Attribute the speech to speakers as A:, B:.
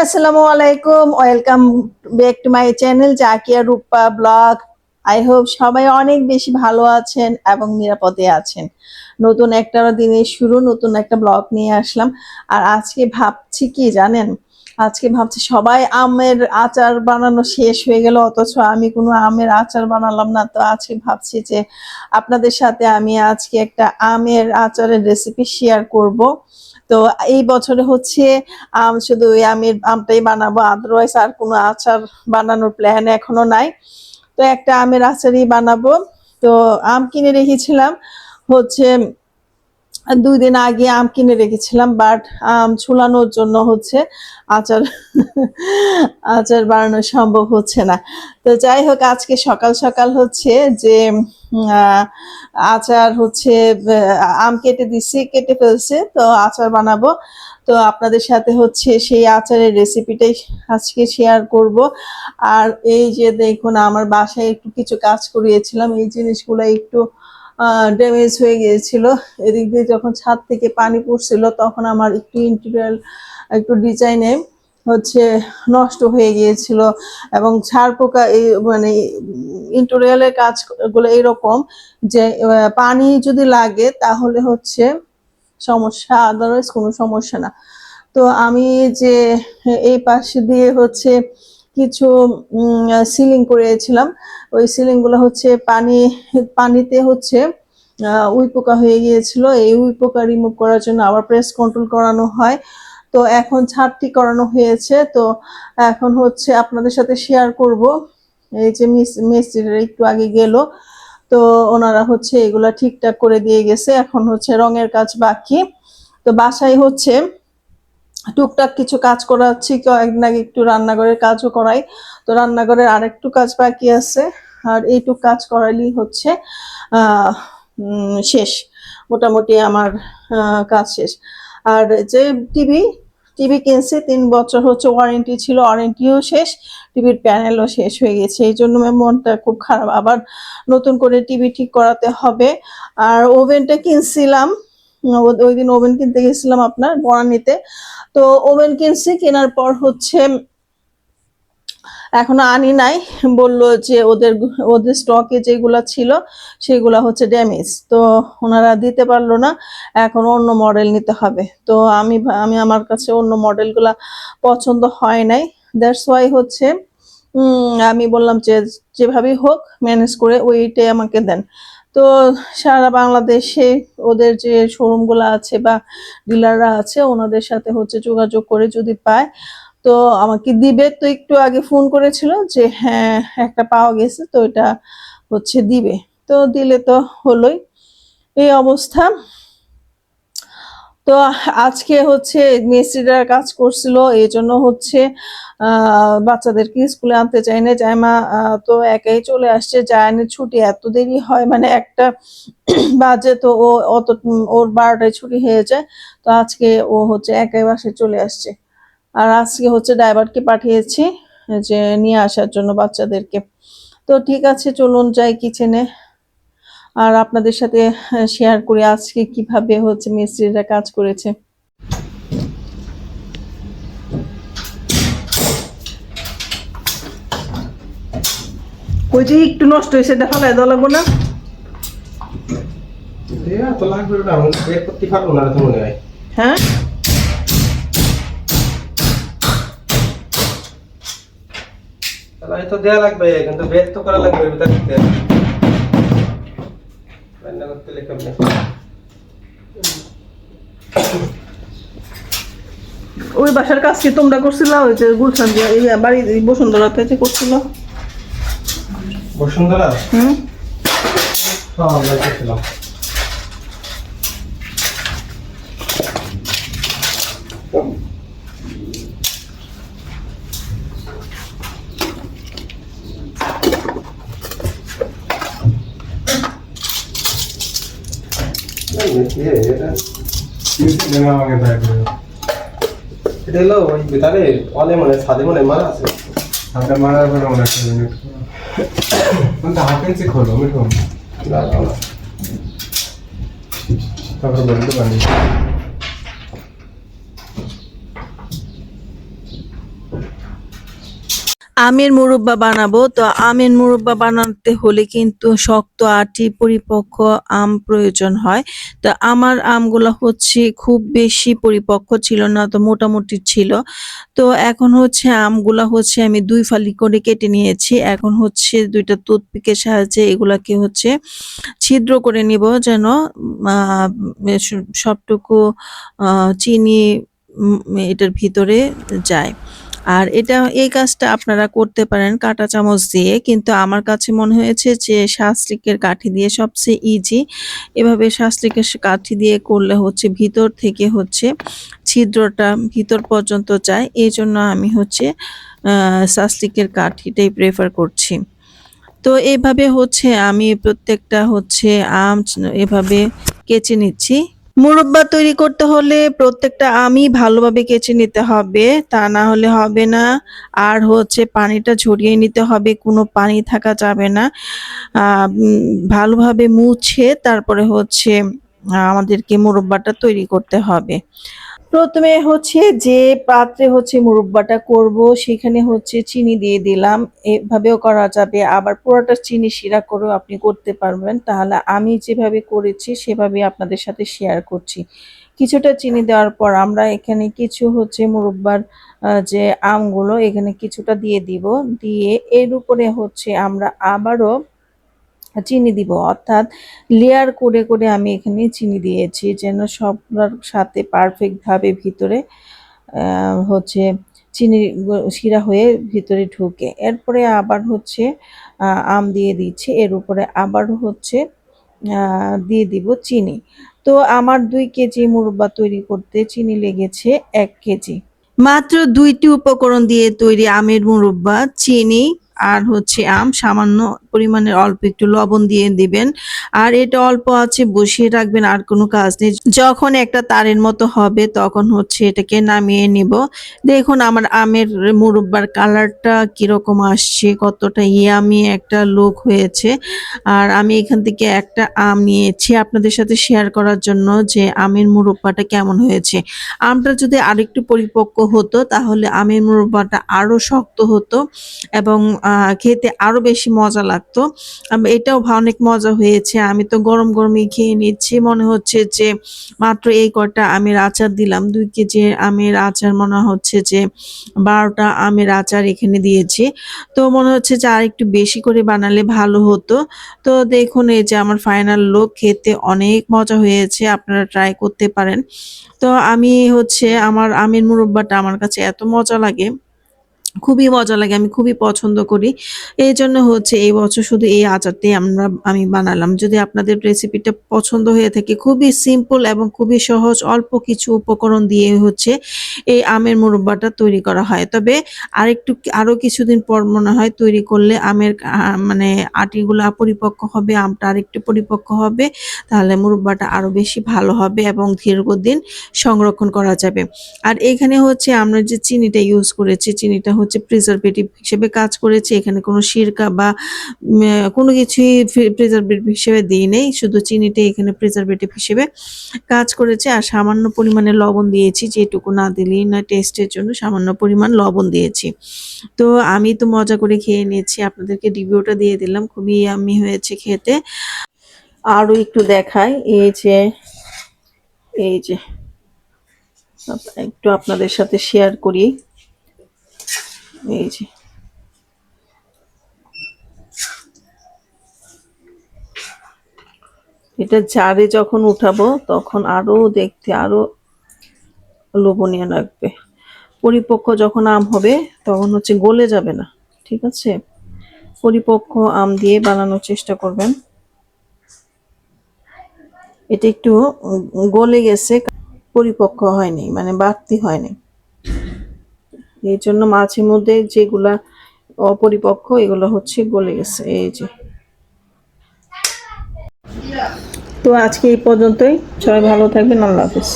A: আসসালামু আলাইকুম, welcome back to my channel Zakia Rupa blog. I hope সবাই অনেক বেশি ভালো আছেন এবং নিরাপদে আছেন। নতুন একটা দিনের শুরু, নতুন একটা ব্লগ নিয়ে আসলাম। আর আজকে ভাবছি কি জানেন, আজকে ভাবছি সবাই আমের আচার বানানো শেষ হয়ে গেল, অথচ আমি কোনো আমের আচার বানালাম না। তো আজকে ভাবছি যে আপনাদের সাথে আমি আজকে একটা আমের আচারের রেসিপি শেয়ার করব। তো এই বছরে হচ্ছে শুধু ওই আমটাই বানাবো, আদারওয়াইজ আর কোনো আচার বানানোর প্ল্যান এখনো নাই। তো একটা আমের আচারই বানাবো। তো আম কিনে রেখেছিলাম হচ্ছে 2 দিন আগে আম কিনে রেখেছিলাম, বাট আম ছুলানোর জন্য হচ্ছে আচার আচার বানানো সম্ভব হচ্ছে না। তো যাই হোক, আজকে সকাল সকাল হচ্ছে যে আচার হচ্ছে আম কেটে দিছি, কেটে ফেলছে, তো আচার বানাবো। তো আপনাদের সাথে হচ্ছে সেই আচারের রেসিপিটাই আজকে শেয়ার করব। আর এই যে দেখুন, আমার বাসায় একটু কিছু কাজ করিয়েছিলাম, এই জিনিসগুলো একটু ড্যামেজ হয়ে গিয়েছিল। এদিক দিয়ে যখন ছাদ থেকে পানি পড়ছিল তখন আমার একটু ইন্টেরিয়র একটু ডিজাইনে হচ্ছে নষ্ট হয়ে গিয়েছিল। এবং ছাড় পোকা এই মানে ইন্টেরিয়রের কাজগুলো এরকম যে পানি যদি লাগে তাহলে হচ্ছে সমস্যা, আদারওয়াইজ কোনো সমস্যা না। তো আমি যে এই পাশে দিয়ে হচ্ছে কিছু সিলিং করেছিলাম, ওই সিলিং গুলো হচ্ছে পানিতে হচ্ছে উই পোকা হয়ে গিয়েছিল। এই উই পোকা রিমুভ করার জন্য আবার প্রেস কন্ট্রোল করানো হয়। তো এখন ছাদটি করানো হয়েছে। তো এখন হচ্ছে আপনাদের সাথে শেয়ার করব। এই যে মিস্ত্রিরা একটু আগে গেল, তো ওনারা হচ্ছে এগুলা ঠিকঠাক করে দিয়ে গেছে, এখন হচ্ছে রঙের কাজ বাকি। তো বাসায় হচ্ছে টুকটাক কিছু কাজ করাচ্ছি, কয়েকদিন আগে একটু রান্নাঘরের কাজও করাই। তো রান্নাঘরের আরেকটু কাজ বাকি আছে, আর এইটুক কাজ করাইলেই হচ্ছে শেষ, মোটামুটি আমার কাজ শেষ। আর যে টিভি টিভি কিনছি, 3 বছর হচ্ছে ওয়ারেন্টি ছিল, ওয়ারেন্টিও শেষ, টিভির প্যানেলও শেষ হয়ে গেছে। এই জন্য মনটা খুব খারাপ, আবার নতুন করে টিভি ঠিক করাতে হবে। আর ওভেনটা কিনছিলাম, ওই দিন ওভেন কিনতে গেছিলাম আপনার বনানীতে। তো ওভেন কিনছি, কেনার পর হচ্ছে এখনো আনি নাই, বললো যে ওদের ওদের স্টকে যেগুলা ছিল সেগুলা হচ্ছে ড্যামেজ, তো ওনারা দিতে পারলো না, এখন অন্য মডেল নিতে হবে। তো আমি আমার কাছে অন্য মডেলগুলা পছন্দ হয় নাই, দ্যাটস ওয়াই হচ্ছে আমি বললাম যে যেভাবেই হোক ম্যানেজ করে ওইটাই আমাকে দেন। তো সারা বাংলাদেশে ওদের যে শোরুমগুলো আছে বা ডিলাররা আছে, ওনাদের সাথে হচ্ছে যোগাযোগ করে যদি পায় তো আমাকে দিবে। তো একটু আগে ফোন করেছিল যে হ্যাঁ একটা পাওয়া গেছে, তো এটা হচ্ছে দিবে। তো দিলে তো হলোই, এই অবস্থা। তো আজকে হচ্ছে মিস্ত্রিরা কাজ করছিল, এই জন্য হচ্ছে বাচ্চাদেরকে স্কুলে আনতে চাই না, জাইমা তো একাই চলে আসছে। জায়ানের ছুটি এত দেরি হয়, মানে 1টা বাজে, তো ও অত ওর 12টায় ছুটি হয়ে যায়। তো আজকে ও হচ্ছে একাই বাসায় চলে আসছে। আর আজকে হচ্ছে ড্রাইভারকে পাঠিয়েছি যে নিয়ে আসার জন্য বাচ্চাদেরকে। তো ঠিক আছে, চলুন যাই কিচেনে, আর আপনাদের সাথে শেয়ার করি আজকে কিভাবে হচ্ছে মিস্ত্রিরা কাজ করেছে। ওই যে একটু নষ্ট হয়েছে, এটা ফেলাই দেওয়া লাগবো না? হ্যাঁ,
B: তো দেয়া লাগবে, কিন্তু বের তো করা লাগবে ভিতর থেকে রান্না করতে লেখা নেই।
A: ওই বাসার কাজ কি তোমরা করছিলা? ওই যে গুলশান দিয়ে এই বাড়ি বসুন্ধরাতে যে করছিল,
B: বসুন্ধরা? হ্যাঁ, আমরা করছিলাম। এটা হলো ওই ভিতরে অলে মনে সাদে মনে মারা আছে,
C: হাতে মারার পরে মনে একটা মিনিট কোনটা হাফ ইঞ্চি খোলো মিঠু, তারপরে বলতে পারি
A: আমের মুরব্বা বানাবো। তো আমের মুরব্বা বানাতে হলে কিন্তু শক্ত আটি পরিপক্ক আম প্রয়োজন হয়। তো আমার আমগুলা হচ্ছে খুব বেশি পরিপক্ক ছিল না, তো মোটামুটি ছিল। তো এখন হচ্ছে আমগুলা হচ্ছে আমি ২ ফালি করে কেটে নিয়েছি। এখন হচ্ছে ২ টা টুথপিকের সাহায্যে এগুলাকে হচ্ছে ছিদ্র করে নিব, যেন আ সবটুকু চিনি এটার ভিতরে যায়। আর এই কাজটা আপনারা করতে পারেন কাঁটা চামচ দিয়ে। কিন্তু আমার কাছে মনে হয়েছে যে শাঁসলিকের কাঠি দিয়ে সবচেয়ে ইজি। এভাবে শাঁসলিকের কাঠি দিয়ে করলে হচ্ছে ভিতর থেকে হচ্ছে ছিদ্রটা ভিতর পর্যন্ত যায়। এজন্য আমি হচ্ছে শাঁসলিকের কাঠিটাই প্রেফার করছি। তো এভাবে হচ্ছে আমি প্রত্যেকটা হচ্ছে আম এভাবে কেচে নিচ্ছি। মুরব্বা তৈরি করতে হলে প্রত্যেকটা আমই ভালোভাবে কেচে নিতে হবে, তা না হলে হবে না। আর হচ্ছে পানিটা ঝরিয়ে নিতে হবে, কোনো পানি থাকা যাবে না। ভালোভাবে মুছে তারপরে হচ্ছে আমাদেরকে মুরব্বাটা তৈরি করতে হবে। প্রথমে হচ্ছে যে পাত্রে হচ্ছে মুরব্বাটা করব সেখানে হচ্ছে চিনি দিয়ে দিলাম। এভাবেও করা যাবে, আবার পুরোটা চিনি শিরা করেও আপনি করতে পারবেন। তাহলে আমি যেভাবে করেছি সেভাবে আপনাদের সাথে শেয়ার করছি। কিছুটা চিনি দেওয়ার পর আমরা এখানে কিছু হচ্ছে মুরব্বার যে আমগুলো এখানে কিছুটা দিয়ে দিব। দিয়ে এর উপরে হচ্ছে আমরা আবারও চিনি দিব, অর্থাৎ লেয়ার করে করে আমি এখানে চিনি দিয়েছি যেন সবার সাথে পারফেক্ট ভাবে ভিতরে হচ্ছে চিনি শিরা হয়ে ভিতরে ঢুকে। এরপরে আবার হচ্ছে আম দিয়ে দিচ্ছি, এর উপরে আবারও হচ্ছে দিয়ে দিব চিনি। তো আমার ২ কেজি মুরব্বা তৈরি করতে চিনি লেগেছে ১ কেজি। মাত্র ২টি উপকরণ দিয়ে তৈরি আমের মুরব্বা, চিনি আর হচ্ছে আম, সামান্য পরিমাণের অল্প একটু লবণ দিয়ে দিবেন। আর এটা অল্প আছে বসিয়ে রাখবেন, আর কোনো কাজ নেই। যখন একটা তারের মতো হবে তখন হচ্ছে এটাকে নামিয়ে নিব। দেখুন আমার আমের মুরব্বার কালারটা কিরকম আসছে, কতটা ইয়ামি একটা লুক হয়েছে। আর আমি এখান থেকে একটা আম নিয়েছি আপনাদের সাথে শেয়ার করার জন্য যে আমের মুরব্বাটা কেমন হয়েছে। আমটা যদি আরেকটু পরিপক্ক হতো তাহলে আমের মুরব্বাটা আরো শক্ত হতো এবং খেতে আরো বেশি মজা লাগতো। এটাও অনেক মজা হয়েছে। আমি তো গরম গরমই খেয়ে নিচ্ছি। মনে হচ্ছে যে মাত্র এই কয়টা আমের আচার দিলাম। ২ কেজি আমের আচার মনে হচ্ছে যে ১২টা আমের আচার এখানে দিয়েছি। তো মনে হচ্ছে যে আরেকটু বেশি করে বানালে ভালো হতো। তো দেখুন এই যে আমার ফাইনাল লুক, খেতে অনেক মজা হয়েছে। আপনারা ট্রাই করতে পারেন। তো আমি হচ্ছে আমার আমের মুরব্বাটা আমার কাছে এত মজা লাগে, খুবই মজা লাগে, আমি খুবই পছন্দ করি। এইজন্য হচ্ছে এই বছর শুধু এই আচারটাই আমি বানালাম। যদি আপনাদের রেসিপিটা পছন্দ হয়ে থাকে, খুবই সিম্পল এবং খুবই সহজ, অল্প কিছু উপকরণ দিয়ে হচ্ছে এই আমের মুরব্বাটা তৈরি করা হয়। তবে আরো কিছুদিন পর মনে হয় তৈরি করলে আমের মানে আটিগুলা পরিপক্ক হবে, আমটা আরেকটু পরিপক্ক হবে, তাহলে মুরব্বাটা আরো বেশি ভালো হবে এবং দীর্ঘদিন সংরক্ষণ করা যাবে। আর এখানে হচ্ছে আমরা যে চিনিটা ইউজ করেছি, চিনিটা হচ্ছে প্রিজারভেটিভ হিসেবে কাজ করেছে। এখানে কোনো সিরকা বা কোনো কিছুই প্রিজারভেটিভ হিসেবে দিই নেই, শুধু চিনিটাই এখানে প্রিজারভেটিভ হিসেবে কাজ করেছে। আর সামান্য পরিমাণে লবণ দিয়েছি, যেটুকু না দিলেই না, টেস্টের জন্য সামান্য পরিমাণ লবণ দিয়েছি। তো আমি তো মজা করে খেয়ে নিয়েছি, আপনাদেরকে রিভিউটা দিয়ে দিলাম, খুবই ইয়াম্মি হয়েছে খেতে। আরও একটু দেখাই, এই যে একটু আপনাদের সাথে শেয়ার করি। এই যে এটা জারে যখন উঠাবো তখন আরো দেখতে আরো লোভনীয় লাগবে। পরিপক্ক যখন আম হবে তখন হচ্ছে গলে যাবে না, ঠিক আছে? পরিপক্ক আম দিয়ে বানানোর চেষ্টা করবেন। এটা একটু গলে গেছে, পরিপক্ক হয়নি, মানে বাড়তি হয়নি। এই জন্য মাঝে মধ্যে যেগুলা অপরিপক্ক এগুলো হচ্ছে গলে গেছে। এই যে, তো আজকে এই পর্যন্তই। সবাই ভালো থাকবেন। আল্লাহ হাফেজ।